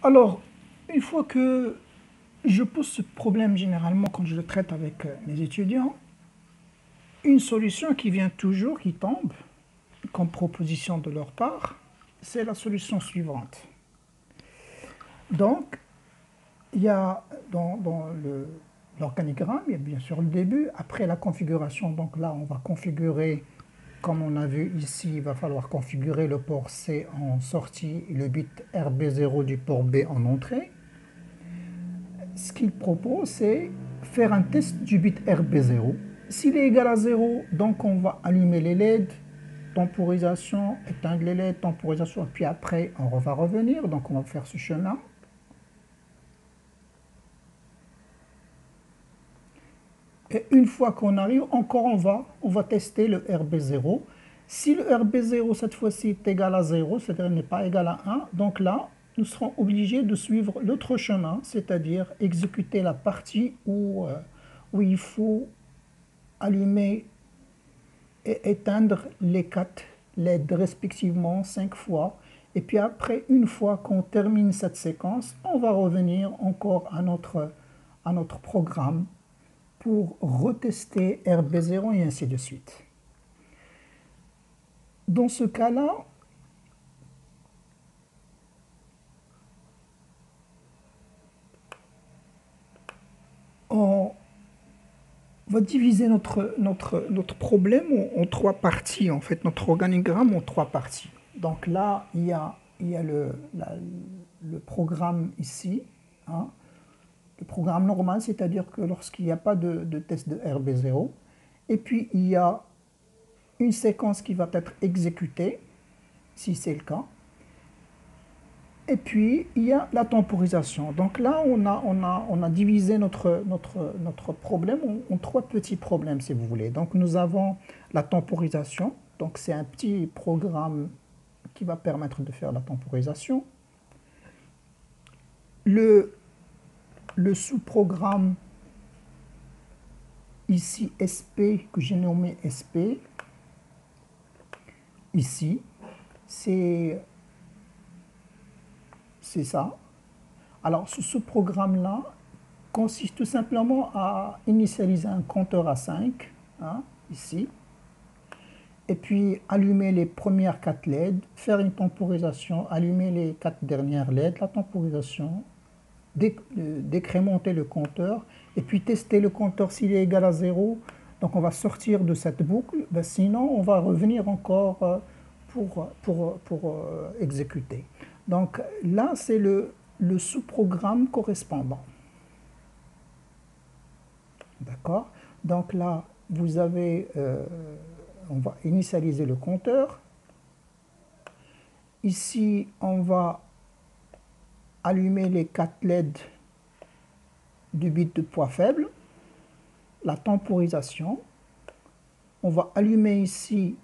Alors, une fois que je pose ce problème généralement quand je le traite avec mes étudiants, une solution qui vient toujours, qui tombe comme proposition de leur part, c'est la solution suivante. Donc, il y a dans l'organigramme, il y a bien sûr le début, après la configuration, donc là on va configurer, comme on a vu ici, il va falloir configurer le port C en sortie et le bit RB0 du port B en entrée. Ce qu'il propose, c'est faire un test du bit RB0. S'il est égal à 0, donc on va allumer les LED, temporisation, éteindre les LED, temporisation, puis après on va revenir, donc on va faire ce chemin. Et une fois qu'on arrive, encore on va tester le RB0. Si le RB0 cette fois-ci est égal à 0, c'est-à-dire n'est pas égal à 1, donc là, nous serons obligés de suivre l'autre chemin, c'est-à-dire exécuter la partie où il faut allumer et éteindre les 4 LED respectivement 5 fois. Et puis après, une fois qu'on termine cette séquence, on va revenir encore à notre programme pour retester RB0 et ainsi de suite. Dans ce cas-là, on va diviser notre problème en 3 parties, en fait, notre organigramme en 3 parties. Donc là, il y a le programme ici, hein, le programme normal, c'est-à-dire que lorsqu'il n'y a pas de test de RB0, et puis il y a une séquence qui va être exécutée, si c'est le cas, et puis il y a la temporisation. Donc là, on a divisé notre problème en 3 petits problèmes, si vous voulez. Donc nous avons la temporisation, donc c'est un petit programme qui va permettre de faire la temporisation. Le sous-programme ici SP, que j'ai nommé SP, ici, c'est ça. Alors ce programme-là consiste tout simplement à initialiser un compteur à 5, hein, ici, et puis allumer les premières 4 LED, faire une temporisation, allumer les 4 dernières LED, la temporisation, décrémenter le compteur, et puis tester le compteur s'il est égal à 0. Donc on va sortir de cette boucle, ben sinon on va revenir encore pour exécuter. Donc là, c'est le sous-programme correspondant. D'accord? Donc là, vous avez, on va initialiser le compteur. Ici, on va allumer les 4 LED du bit de poids faible, la temporisation. On va allumer ici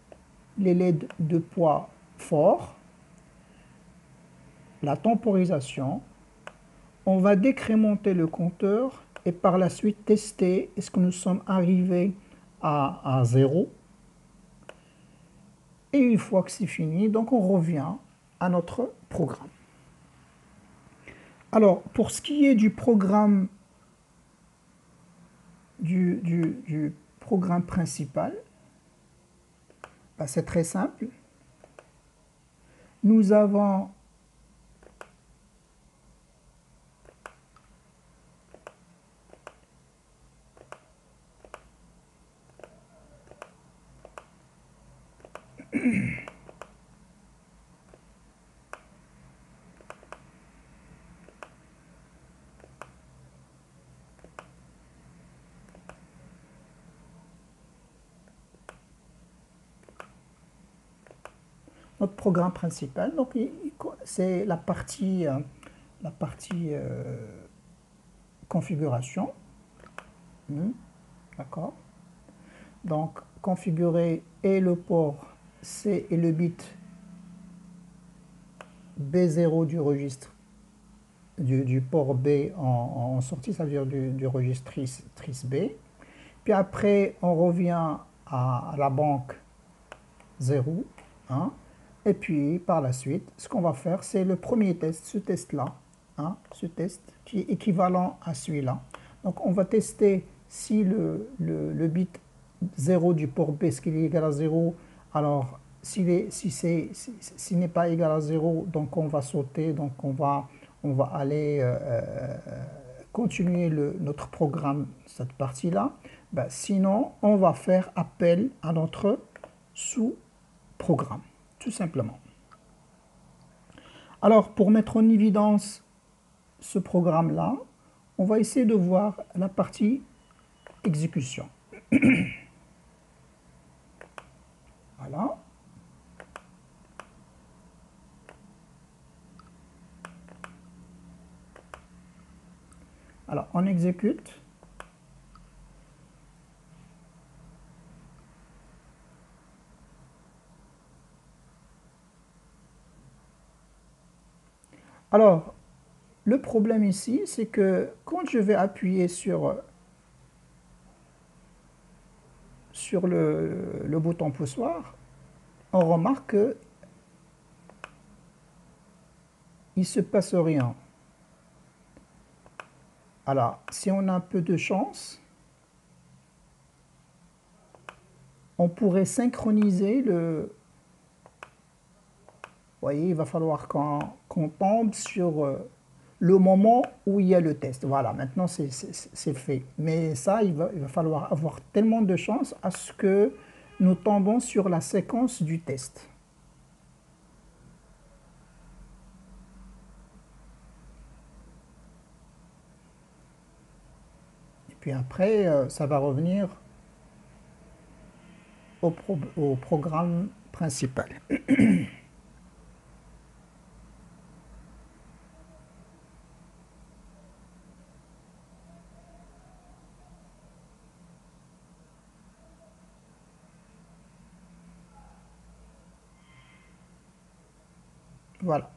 les LED de poids fort, la temporisation. On va décrémenter le compteur et par la suite tester est-ce que nous sommes arrivés à 0. Et une fois que c'est fini, donc on revient à notre programme. Alors, pour ce qui est du programme du programme principal, ben c'est très simple. Nous avons notre programme principal. Donc, c'est la partie configuration. D'accord? Donc, configurer et le port C et le bit B0 du registre du port B en sortie, ça veut dire du registre trice B. Puis après, on revient à la banque 0, 1. Et puis, par la suite, ce qu'on va faire, c'est le premier test, ce test-là. hein, ce test, qui est équivalent à celui-là. Donc on va tester si le bit 0 du port B, est-ce qu'il est égal à 0. Alors s'il n'est pas égal à 0, donc on va sauter, donc on va aller continuer notre programme, cette partie-là. Ben, sinon, on va faire appel à notre sous-programme, tout simplement. Alors, pour mettre en évidence ce programme-là, on va essayer de voir la partie exécution. Voilà. Alors, on exécute. Alors, le problème ici, c'est que quand je vais appuyer sur le bouton poussoir, on remarque qu'il ne se passe rien. Alors, si on a un peu de chance, on pourrait synchroniser le... Vous voyez, il va falloir qu'on tombe sur le moment où il y a le test. Voilà, maintenant c'est fait. Mais ça, il va falloir avoir tellement de chance à ce que nous tombons sur la séquence du test. Et puis après, ça va revenir au programme principal. Voilà.